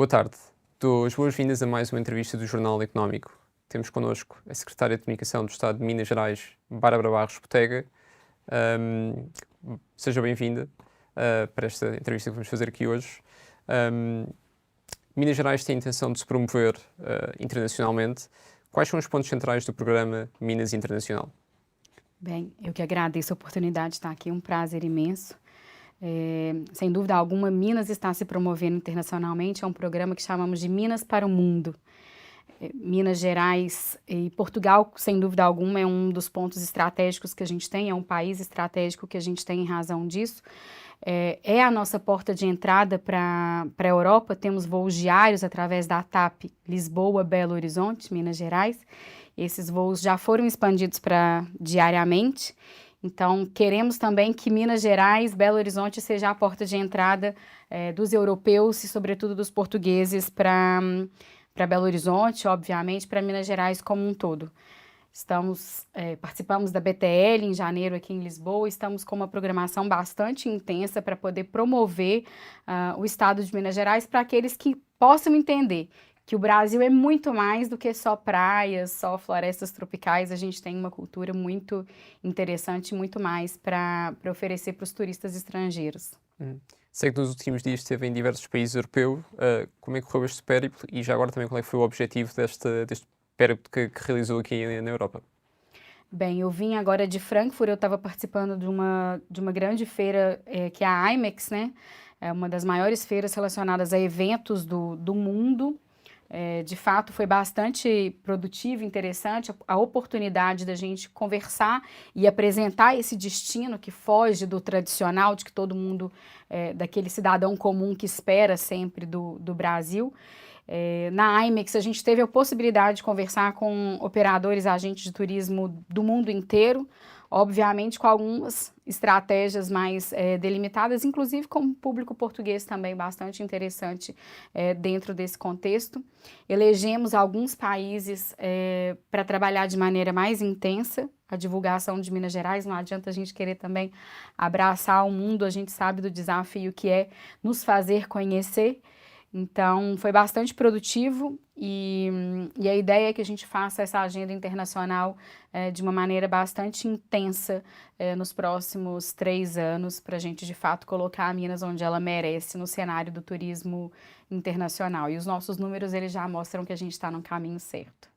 Boa tarde. Dou as boas-vindas a mais uma entrevista do Jornal Económico. Temos connosco a Secretária de Comunicação do Estado de Minas Gerais, Bárbara Barros Botega. Seja bem-vinda para esta entrevista que vamos fazer aqui hoje. Minas Gerais tem a intenção de se promover internacionalmente. Quais são os pontos centrais do programa Minas Internacional? Bem, eu que agradeço a oportunidade de estar aqui, um prazer imenso. Sem dúvida alguma, Minas está se promovendo internacionalmente, é um programa que chamamos de Minas para o Mundo. Minas Gerais e Portugal, sem dúvida alguma, é um dos pontos estratégicos que a gente tem, é um país estratégico que a gente tem em razão disso. É a nossa porta de entrada para a Europa, temos voos diários através da TAP Lisboa, Belo Horizonte, Minas Gerais. Esses voos já foram expandidos para diariamente. Então, queremos também que Minas Gerais, Belo Horizonte, seja a porta de entrada dos europeus e, sobretudo, dos portugueses para Belo Horizonte, obviamente, para Minas Gerais como um todo. Participamos da BTL em janeiro aqui em Lisboa, estamos com uma programação bastante intensa para poder promover o estado de Minas Gerais para aqueles que possam entender que o Brasil é muito mais do que só praias, só florestas tropicais. A gente tem uma cultura muito interessante, muito mais para oferecer para os turistas estrangeiros. Sei que nos últimos dias esteve em diversos países europeus. Como é que correu este périplo e já agora também qual é que foi o objetivo deste périplo que realizou aqui na Europa? Bem, eu vim agora de Frankfurt, eu estava participando de uma grande feira que é a IMEX, né? É uma das maiores feiras relacionadas a eventos do mundo. De fato, foi bastante produtivo, interessante, a oportunidade da gente conversar e apresentar esse destino que foge do tradicional, de que todo mundo, daquele cidadão comum que espera sempre do Brasil. Na IMEX, a gente teve a possibilidade de conversar com operadores, agentes de turismo do mundo inteiro, obviamente com algumas estratégias mais delimitadas, inclusive com o público português também bastante interessante dentro desse contexto. Elegemos alguns países para trabalhar de maneira mais intensa a divulgação de Minas Gerais. Não adianta a gente querer também abraçar o mundo, a gente sabe do desafio que é nos fazer conhecer. Então, foi bastante produtivo e a ideia é que a gente faça essa agenda internacional de uma maneira bastante intensa nos próximos 3 anos, para a gente, de fato, colocar a Minas onde ela merece no cenário do turismo internacional. E os nossos números, eles já mostram que a gente está no caminho certo.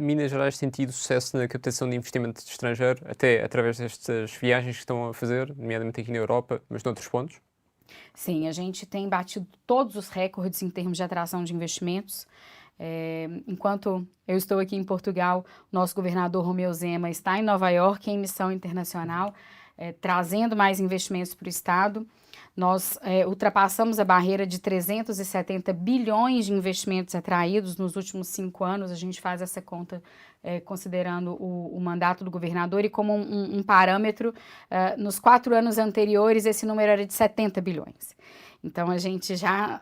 Minas Gerais tem tido sucesso na captação de investimento estrangeiro, até através destas viagens que estão a fazer, nomeadamente aqui na Europa, mas noutros pontos? Sim, a gente tem batido todos os recordes em termos de atração de investimentos. Enquanto eu estou aqui em Portugal, nosso governador Romeu Zema está em Nova York em missão internacional, trazendo mais investimentos para o estado. Nós ultrapassamos a barreira de 370 bilhões de investimentos atraídos nos últimos 5 anos. A gente faz essa conta considerando o mandato do governador e como um parâmetro, nos 4 anos anteriores esse número era de 70 bilhões. Então, a gente já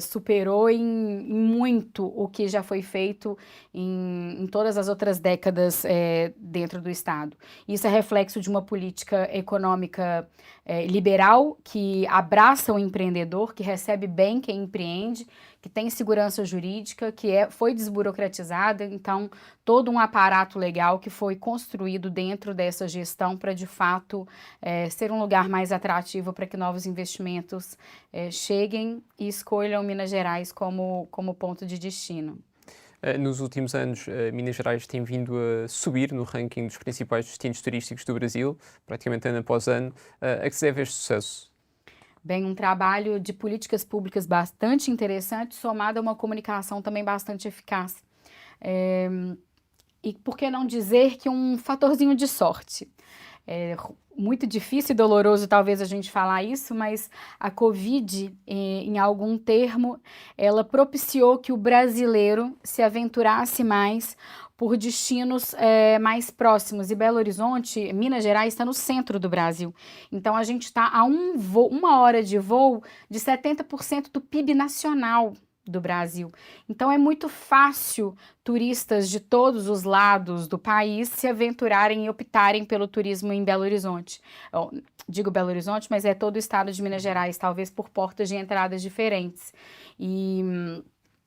superou em muito o que já foi feito em todas as outras décadas dentro do Estado. Isso é reflexo de uma política econômica liberal que abraça o empreendedor, que recebe bem quem empreende, que tem segurança jurídica, que foi desburocratizada. Então, todo um aparato legal que foi construído dentro dessa gestão para, de fato, ser um lugar mais atrativo para que novos investimentos cheguem e escolham Minas Gerais como ponto de destino. Nos últimos anos, Minas Gerais tem vindo a subir no ranking dos principais destinos turísticos do Brasil, praticamente ano após ano. A que se deve este sucesso? Bem, um trabalho de políticas públicas bastante interessante, somado a uma comunicação também bastante eficaz. E por que não dizer que um fatorzinho de sorte? Muito difícil e doloroso talvez a gente falar isso, mas a Covid, em algum termo, ela propiciou que o brasileiro se aventurasse mais por destinos mais próximos. E Belo Horizonte, Minas Gerais, está no centro do Brasil. Então, a gente está a 1 hora de voo de 70% do PIB nacional do Brasil. Então é muito fácil turistas de todos os lados do país se aventurarem e optarem pelo turismo em Belo Horizonte. Digo Belo Horizonte, mas é todo o estado de Minas Gerais, talvez por portas de entradas diferentes. E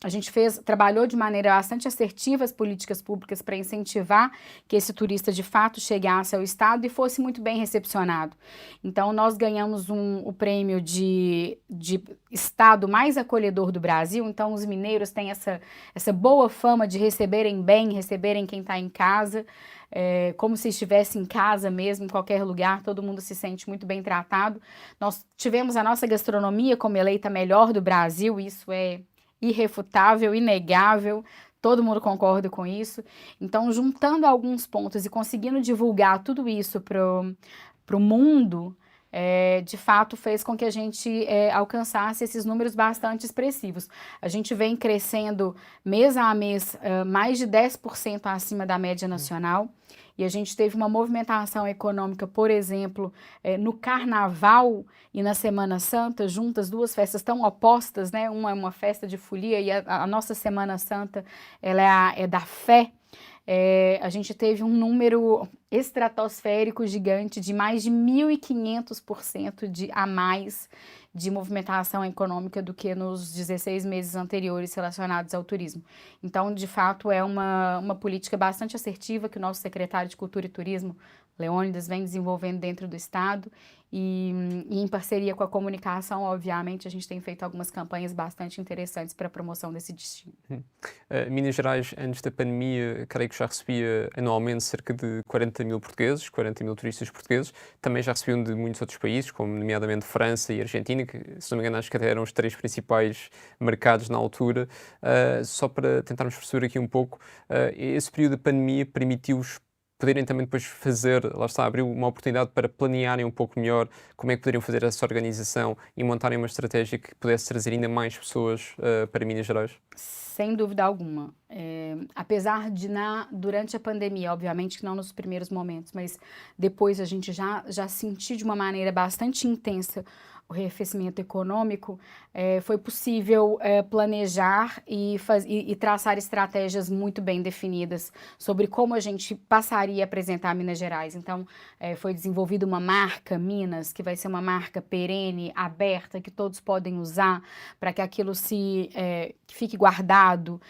a gente trabalhou de maneira bastante assertiva as políticas públicas para incentivar que esse turista de fato chegasse ao estado e fosse muito bem recepcionado. Então nós ganhamos o prêmio de estado mais acolhedor do Brasil. Então os mineiros têm essa boa fama de receberem bem, receberem quem está em casa, como se estivesse em casa mesmo, em qualquer lugar, todo mundo se sente muito bem tratado. Nós tivemos a nossa gastronomia como eleita melhor do Brasil, isso é irrefutável, inegável, todo mundo concorda com isso. Então, juntando alguns pontos e conseguindo divulgar tudo isso pro mundo, de fato fez com que a gente alcançasse esses números bastante expressivos. A gente vem crescendo mês a mês mais de 10% acima da média nacional. E a gente teve uma movimentação econômica, por exemplo, no Carnaval e na Semana Santa, juntas, duas festas tão opostas, né? Uma é uma festa de folia e a nossa Semana Santa ela é da fé. A gente teve um número estratosférico gigante de mais de 1.500% a mais de movimentação econômica do que nos 16 meses anteriores relacionados ao turismo. Então, de fato, é uma política bastante assertiva que o nosso secretário de Cultura e Turismo, Leônidas, vem desenvolvendo dentro do Estado e em parceria com a comunicação, obviamente, a gente tem feito algumas campanhas bastante interessantes para a promoção desse destino. Minas Gerais, antes da pandemia, creio que já recebia anualmente cerca de 40 mil portugueses, 40 mil turistas portugueses. Também já recebiam de muitos outros países, como nomeadamente França e Argentina, que, se não me engano, acho que até eram os 3 principais mercados na altura. Só para tentarmos perceber aqui um pouco, esse período de pandemia permitiu-os poderem também depois fazer, lá está, abriu uma oportunidade para planearem um pouco melhor como é que poderiam fazer essa organização e montarem uma estratégia que pudesse trazer ainda mais pessoas para Minas Gerais? Sem dúvida alguma. Apesar de durante a pandemia, obviamente que não nos primeiros momentos, mas depois a gente já sentiu de uma maneira bastante intensa o arrefecimento econômico, foi possível planejar e traçar estratégias muito bem definidas sobre como a gente passaria a apresentar Minas Gerais. Então, foi desenvolvida uma marca Minas, que vai ser uma marca perene, aberta, que todos podem usar para que aquilo que fique guardado.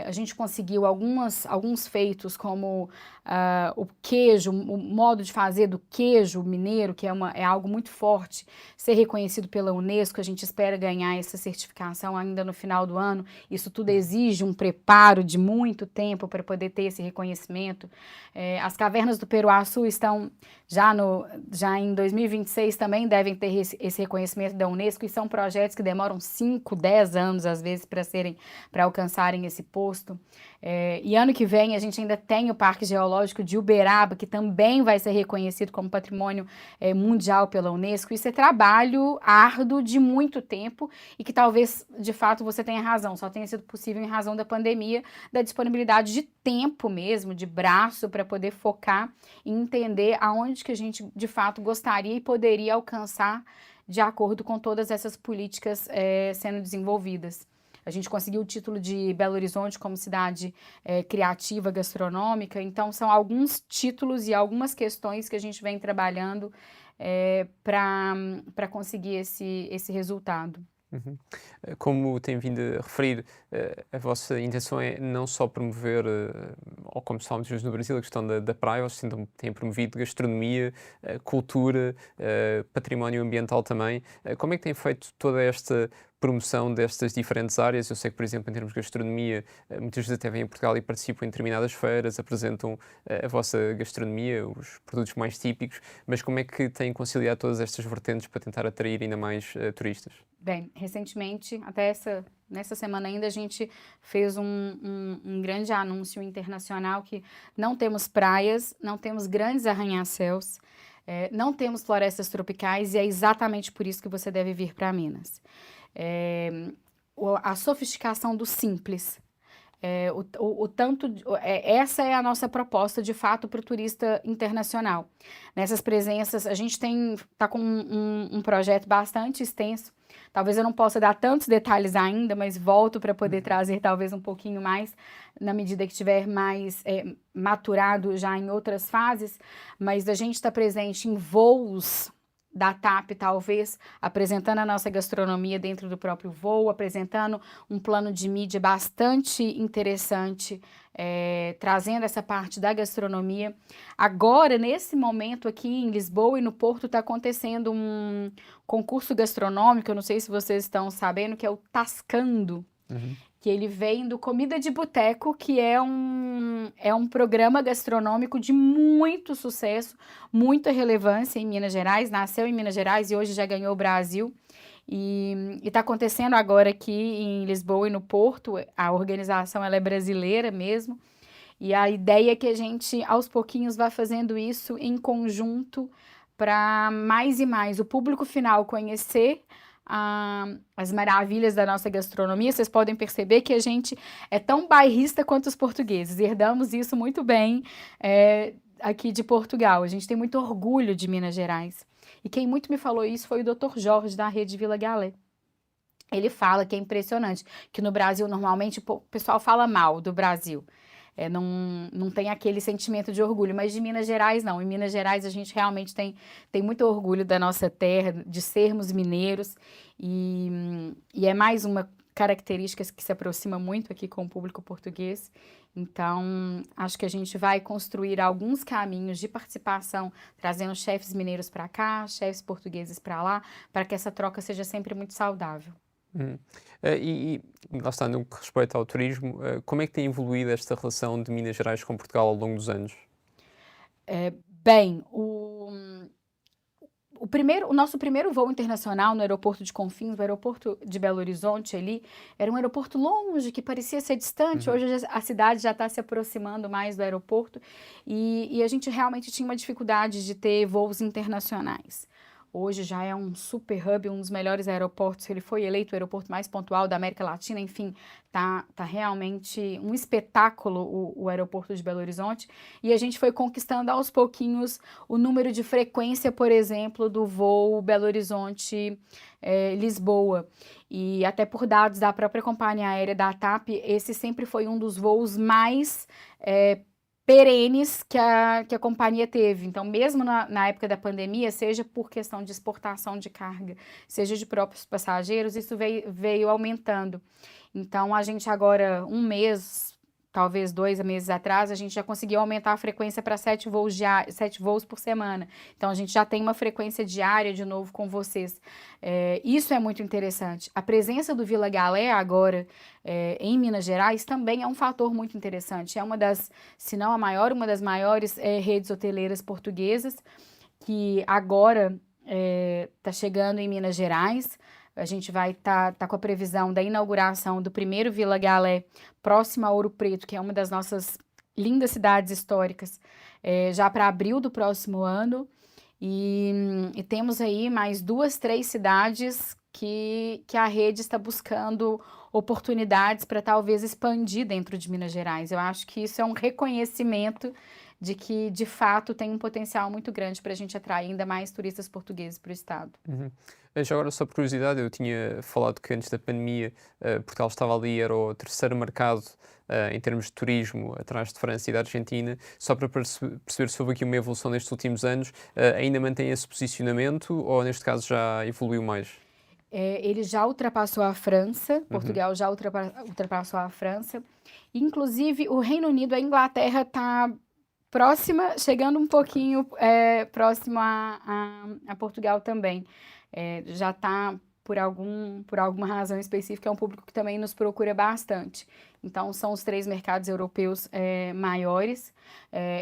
A gente conseguiu alguns feitos como o queijo, o modo de fazer do queijo mineiro, que é algo muito forte, ser reconhecido pela Unesco. A gente espera ganhar essa certificação ainda no final do ano. Isso tudo exige um preparo de muito tempo para poder ter esse reconhecimento. As cavernas do Peruaçu estão já em 2026 também devem ter esse reconhecimento da Unesco, e são projetos que demoram 5, 10 anos às vezes para alcançarem esse posto. E ano que vem a gente ainda tem o Parque Geológico de Uberaba, que também vai ser reconhecido como patrimônio mundial pela Unesco. Isso é trabalho árduo de muito tempo e que talvez, de fato, você tenha razão, só tenha sido possível em razão da pandemia, da disponibilidade de tempo mesmo, de braço, para poder focar e entender aonde que a gente, de fato, gostaria e poderia alcançar de acordo com todas essas políticas sendo desenvolvidas. A gente conseguiu o título de Belo Horizonte como cidade criativa gastronômica. Então, são alguns títulos e algumas questões que a gente vem trabalhando para conseguir esse resultado. Uhum. Como tem vindo a referir, a vossa intenção é não só promover, ou como se fala muitas vezes no Brasil, a questão da praia. Vocês têm promovido gastronomia, cultura, património ambiental também. Como é que têm feito toda esta promoção destas diferentes áreas? Eu sei que, por exemplo, em termos de gastronomia, muitas vezes até vêm a Portugal e participam em determinadas feiras, apresentam a vossa gastronomia, os produtos mais típicos, mas como é que têm conciliado todas estas vertentes para tentar atrair ainda mais turistas? Bem, recentemente, até nessa semana ainda, a gente fez um grande anúncio internacional que não temos praias, não temos grandes arranha-céus, não temos florestas tropicais, e é exatamente por isso que você deve vir para Minas. A sofisticação do simples. Essa é a nossa proposta, de fato, para o turista internacional. Nessas presenças, a gente está com um projeto bastante extenso Talvez eu não possa dar tantos detalhes ainda, mas volto para poder trazer talvez um pouquinho mais na medida que estiver mais maturado já em outras fases, mas a gente está presente em voos da TAP, talvez, apresentando a nossa gastronomia dentro do próprio voo, apresentando um plano de mídia bastante interessante, trazendo essa parte da gastronomia. Agora, nesse momento aqui em Lisboa e no Porto, está acontecendo um concurso gastronômico, eu não sei se vocês estão sabendo, que é o Tascando, que ele vem do Comida de Boteco, que é um programa gastronômico de muito sucesso, muita relevância em Minas Gerais, nasceu em Minas Gerais e hoje já ganhou o Brasil. E está acontecendo agora aqui em Lisboa e no Porto, a organização ela é brasileira mesmo, e a ideia é que a gente, aos pouquinhos, vá fazendo isso em conjunto para mais e mais o público final conhecer as maravilhas da nossa gastronomia. Vocês podem perceber que a gente é tão bairrista quanto os portugueses, herdamos isso muito bem aqui de Portugal. A gente tem muito orgulho de Minas Gerais. E quem muito me falou isso foi o Dr. Jorge, da Rede Vila Galé. Ele fala que é impressionante, que no Brasil, normalmente, o pessoal fala mal do Brasil. Não tem aquele sentimento de orgulho, mas de Minas Gerais não. Em Minas Gerais a gente realmente tem muito orgulho da nossa terra, de sermos mineiros, e é mais uma característica que se aproxima muito aqui com o público português. Então, acho que a gente vai construir alguns caminhos de participação, trazendo chefes mineiros para cá, chefes portugueses para lá, para que essa troca seja sempre muito saudável. E lá está, no que respeita ao turismo, como é que tem evoluído esta relação de Minas Gerais com Portugal ao longo dos anos? Bem, o nosso primeiro voo internacional no aeroporto de Confins, o aeroporto de Belo Horizonte ali, era um aeroporto longe, que parecia ser distante. Hoje a cidade já está se aproximando mais do aeroporto e a gente realmente tinha uma dificuldade de ter voos internacionais. Hoje já é um super hub, um dos melhores aeroportos. Ele foi eleito o aeroporto mais pontual da América Latina. Enfim, tá realmente um espetáculo o aeroporto de Belo Horizonte. E a gente foi conquistando aos pouquinhos o número de frequência, por exemplo, do voo Belo Horizonte-Lisboa. E até por dados da própria companhia aérea da TAP, esse sempre foi um dos voos mais perenes que a companhia teve. Então, mesmo na época da pandemia, seja por questão de exportação de carga, seja de próprios passageiros, isso veio aumentando. Então, a gente agora, um mês, talvez 2 meses atrás, a gente já conseguiu aumentar a frequência para 7 voos por semana. Então, a gente já tem uma frequência diária de novo com vocês. Isso é muito interessante. A presença do Vila Galé agora em Minas Gerais também é um fator muito interessante. É uma das, se não a maior, uma das maiores redes hoteleiras portuguesas, que agora está chegando em Minas Gerais. A gente vai tá com a previsão da inauguração do primeiro Vila Galé próximo a Ouro Preto, que é uma das nossas lindas cidades históricas, já para abril do próximo ano. E temos aí mais 2, 3 cidades que a rede está buscando oportunidades para talvez expandir dentro de Minas Gerais. Eu acho que isso é um reconhecimento de que, de fato, tem um potencial muito grande para a gente atrair ainda mais turistas portugueses para o estado. Já agora, só por curiosidade, eu tinha falado que antes da pandemia Portugal estava ali, era o terceiro mercado em termos de turismo, atrás de França e da Argentina. Só para perceber se houve aqui uma evolução nestes últimos anos, ainda mantém esse posicionamento ou neste caso já evoluiu mais? Ele já ultrapassou a França, Portugal já ultrapassou a França. Inclusive, o Reino Unido, a Inglaterra está próxima, chegando um pouquinho próximo a Portugal também. Já está, por alguma razão específica, é um público que também nos procura bastante. Então, são os 3 mercados europeus maiores.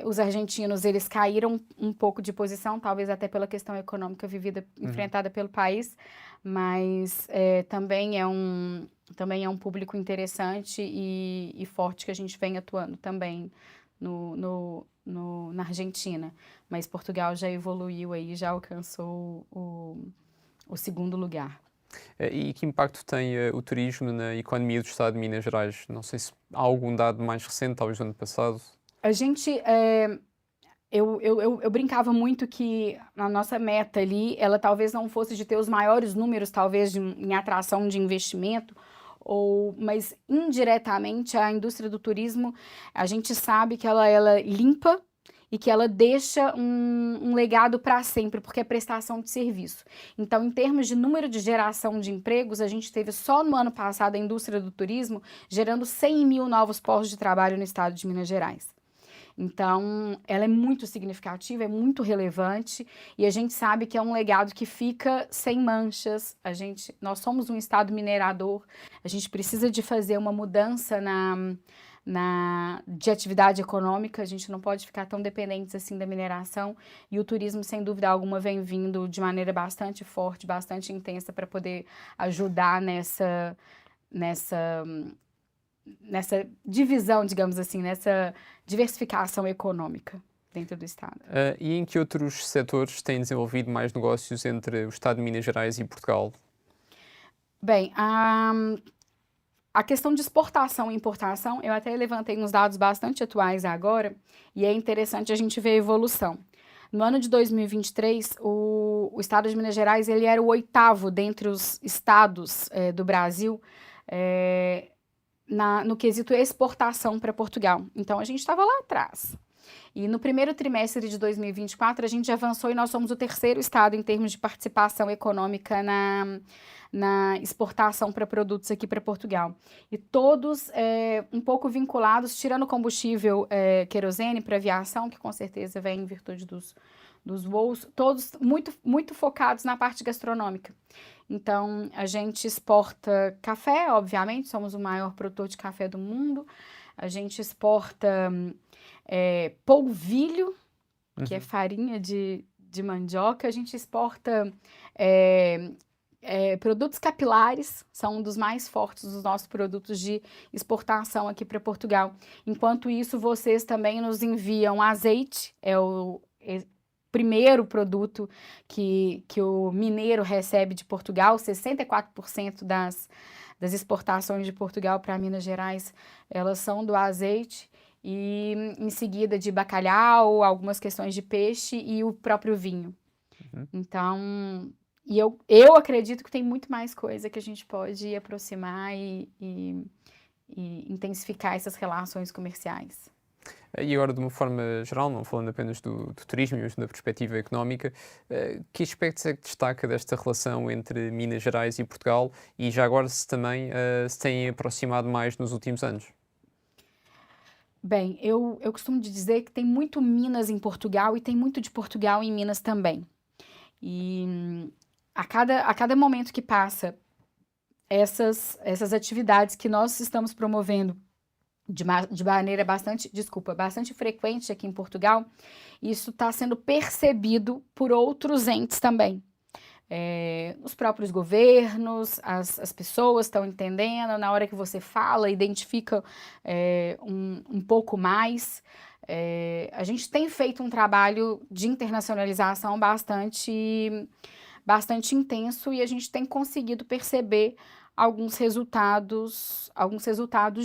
Os argentinos, eles caíram um pouco de posição, talvez até pela questão econômica enfrentada pelo país, mas também é um público interessante e forte que a gente vem atuando também na Argentina. Mas Portugal já evoluiu aí, já alcançou o segundo lugar. E que impacto tem o turismo na economia do Estado de Minas Gerais? Não sei se há algum dado mais recente, talvez do ano passado. A gente, Eu brincava muito que a nossa meta ali, ela talvez não fosse de ter os maiores números, talvez, em atração de investimento, mas indiretamente a indústria do turismo, a gente sabe que ela limpa e que ela deixa um legado para sempre, porque é prestação de serviço. Então, em termos de número de geração de empregos, a gente teve só no ano passado a indústria do turismo gerando 100 mil novos postos de trabalho no estado de Minas Gerais. Então, ela é muito significativa, é muito relevante e a gente sabe que é um legado que fica sem manchas. Nós somos um estado minerador, a gente precisa de fazer uma mudança de atividade econômica, a gente não pode ficar tão dependentes assim da mineração e o turismo, sem dúvida alguma, vem vindo de maneira bastante forte, bastante intensa para poder ajudar nessa divisão, digamos assim, nessa diversificação econômica dentro do Estado. E em que outros setores têm desenvolvido mais negócios entre o Estado de Minas Gerais e Portugal? Bem, a questão de exportação e importação, eu até levantei uns dados bastante atuais agora, e é interessante a gente ver a evolução. No ano de 2023, o Estado de Minas Gerais ele era o 8º dentre os estados do Brasil no quesito exportação para Portugal. Então, a gente estava lá atrás. E no primeiro trimestre de 2024, a gente avançou e nós somos o 3º estado em termos de participação econômica na exportação para produtos aqui para Portugal. E todos um pouco vinculados, tirando combustível querosene para aviação, que com certeza vem em virtude dos voos, todos muito focados na parte gastronômica. Então, a gente exporta café, obviamente, somos o maior produtor de café do mundo. A gente exporta polvilho, que é farinha de mandioca. A gente exporta produtos capilares, são um dos mais fortes dos nossos produtos de exportação aqui para Portugal. Enquanto isso, vocês também nos enviam azeite, é o primeiro produto que o mineiro recebe de Portugal. 64% das exportações de Portugal para Minas Gerais, elas são do azeite, e em seguida de bacalhau, algumas questões de peixe e o próprio vinho. Então, eu acredito que tem muito mais coisa que a gente pode aproximar e intensificar essas relações comerciais. E agora, de uma forma geral, não falando apenas do turismo, mas da perspectiva económica, que aspectos é que destaca desta relação entre Minas Gerais e Portugal e já agora se também se têm aproximado mais nos últimos anos? Bem, eu costumo dizer que tem muito Minas em Portugal e tem muito de Portugal em Minas também. E a cada momento que passa, essas atividades que nós estamos promovendo de maneira bastante frequente aqui em Portugal, isso está sendo percebido por outros entes também. Os próprios governos, as pessoas estão entendendo, na hora que você fala, identifica um pouco mais. A gente tem feito um trabalho de internacionalização bastante intenso e a gente tem conseguido perceber alguns resultados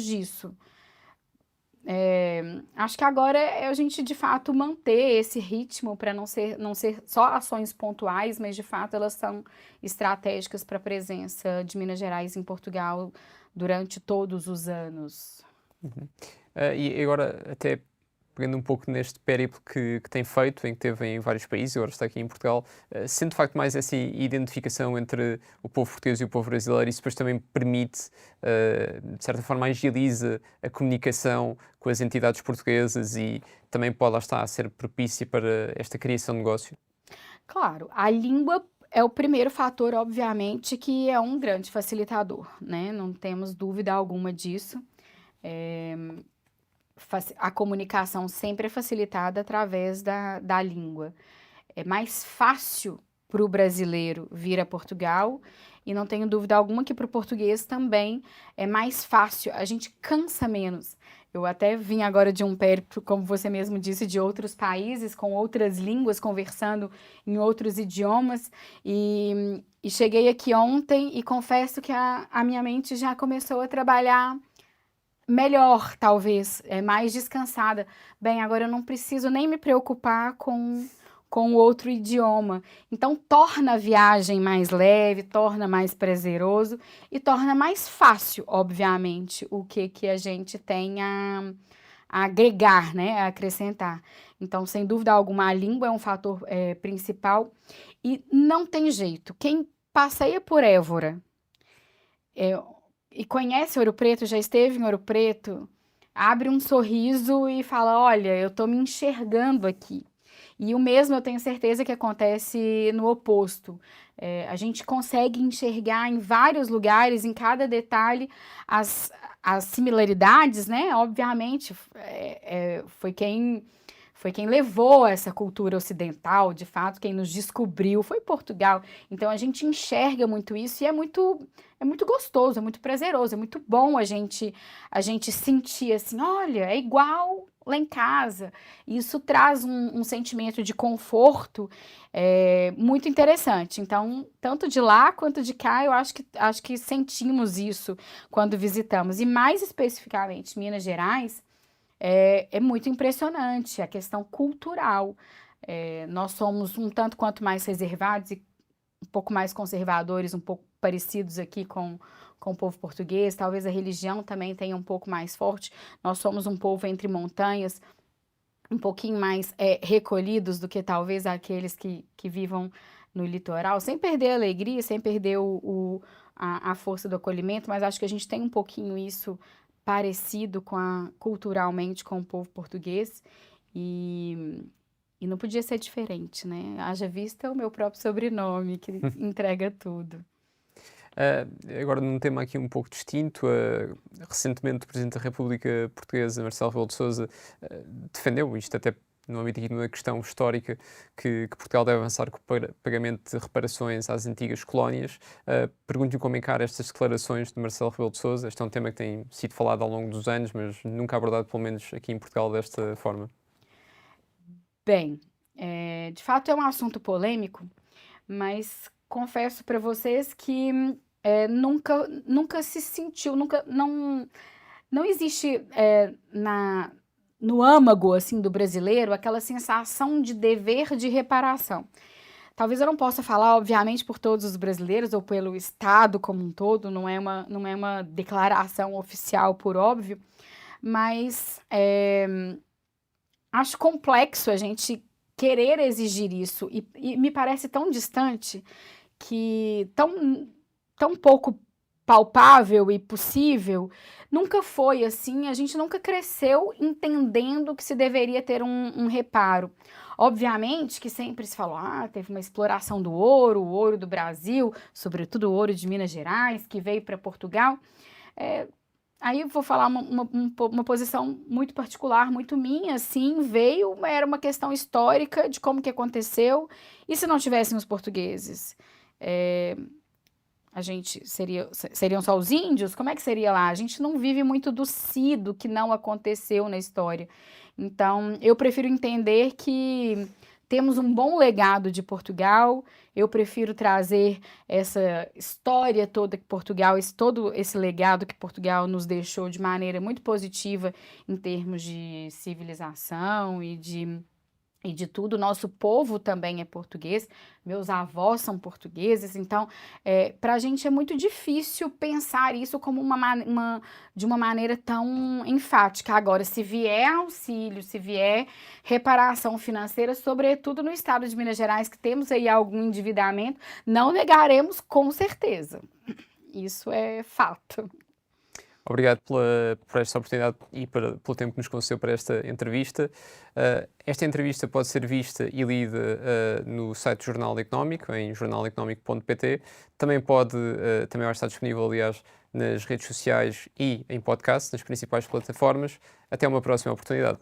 disso. Acho que agora é a gente de fato manter esse ritmo para não ser só ações pontuais, mas de fato elas são estratégicas para a presença de Minas Gerais em Portugal durante todos os anos. E agora, até pegando um pouco neste périplo que tem feito, em que teve em vários países, agora está aqui em Portugal, sendo de facto mais essa identificação entre o povo português e o povo brasileiro, isso depois também permite, de certa forma, agiliza a comunicação com as entidades portuguesas e também pode lá estar a ser propícia para esta criação de negócio? Claro, a língua é o primeiro fator, obviamente, que é um grande facilitador, né? Não temos dúvida alguma disso. A comunicação sempre é facilitada através da língua. É mais fácil para o brasileiro vir a Portugal e não tenho dúvida alguma que para o português também é mais fácil, a gente cansa menos. Eu até vim agora de um périplo, como você mesmo disse, de outros países, com outras línguas, conversando em outros idiomas, e cheguei aqui ontem e confesso que a minha mente já começou a trabalhar melhor, talvez, mais descansada. Bem, agora eu não preciso nem me preocupar com outro idioma. Então, torna a viagem mais leve, torna mais prazeroso e torna mais fácil, obviamente, o que a gente tem a agregar, né, a acrescentar. Então, sem dúvida alguma, a língua é um fator principal e não tem jeito. Quem passeia por Évora é, e conhece Ouro Preto, já esteve em Ouro Preto, abre um sorriso e fala: Olha, eu estou me enxergando aqui. E o mesmo eu tenho certeza que acontece no oposto. A gente consegue enxergar em vários lugares, em cada detalhe, as, as similaridades, né? Obviamente, foi quem levou essa cultura ocidental, de fato, quem nos descobriu foi Portugal. Então a gente enxerga muito isso e é muito gostoso, é muito prazeroso, é muito bom a gente sentir assim, olha, é igual lá em casa. Isso traz um sentimento de conforto muito interessante. Então, tanto de lá quanto de cá, eu acho que sentimos isso quando visitamos. E mais especificamente, Minas Gerais. É muito impressionante a questão cultural. Nós somos um tanto quanto mais reservados e um pouco mais conservadores, um pouco parecidos aqui com o povo português. Talvez a religião também tenha um pouco mais forte. Nós somos um povo entre montanhas, um pouquinho mais recolhidos do que talvez aqueles que vivam no litoral, sem perder a alegria, sem perder a força do acolhimento, mas acho que a gente tem um pouquinho isso parecido culturalmente com o povo português e, e não podia ser diferente, né? Haja vista o meu próprio sobrenome, que entrega tudo. Agora, num tema aqui um pouco distinto, recentemente o Presidente da República Portuguesa, Marcelo Rebelo de Sousa, defendeu isto até no âmbito aqui de uma questão histórica que Portugal deve avançar com o pagamento de reparações às antigas colónias. Pergunto-lhe como encara estas declarações de Marcelo Rebelo de Sousa. Este é um tema que tem sido falado ao longo dos anos, mas nunca abordado, pelo menos aqui em Portugal, desta forma. Bem, de fato é um assunto polêmico, mas confesso para vocês que nunca se sentiu, não existe no âmago assim do brasileiro aquela sensação de dever de reparação. Talvez eu não possa falar, obviamente, por todos os brasileiros ou pelo Estado como um todo, não é uma declaração oficial, por óbvio, mas acho complexo a gente querer exigir isso e me parece tão distante que tão pouco palpável e possível, nunca foi assim, a gente nunca cresceu entendendo que se deveria ter um reparo. Obviamente que sempre se falou, teve uma exploração do ouro, o ouro do Brasil, sobretudo o ouro de Minas Gerais, que veio para Portugal. Aí eu vou falar uma posição muito particular, muito minha, sim, veio, era uma questão histórica de como que aconteceu, e se não tivessem os portugueses? Seriam só os índios? Como é que seria lá? A gente não vive muito do que não aconteceu na história. Então, eu prefiro entender que temos um bom legado de Portugal, eu prefiro trazer essa história toda que Portugal, todo esse legado que Portugal nos deixou de maneira muito positiva em termos de civilização e de tudo. Nosso povo também é português, meus avós são portugueses, então para a gente é muito difícil pensar isso como de uma maneira tão enfática. Agora, se vier auxílio, se vier reparação financeira, sobretudo no estado de Minas Gerais, que temos aí algum endividamento, não negaremos com certeza. Isso é fato. Obrigado por esta oportunidade e pelo tempo que nos concedeu para esta entrevista. Esta entrevista pode ser vista e lida no site do Jornal Económico, em jornaleconómico.pt. Também vai estar disponível, aliás, nas redes sociais e em podcast, nas principais plataformas. Até uma próxima oportunidade.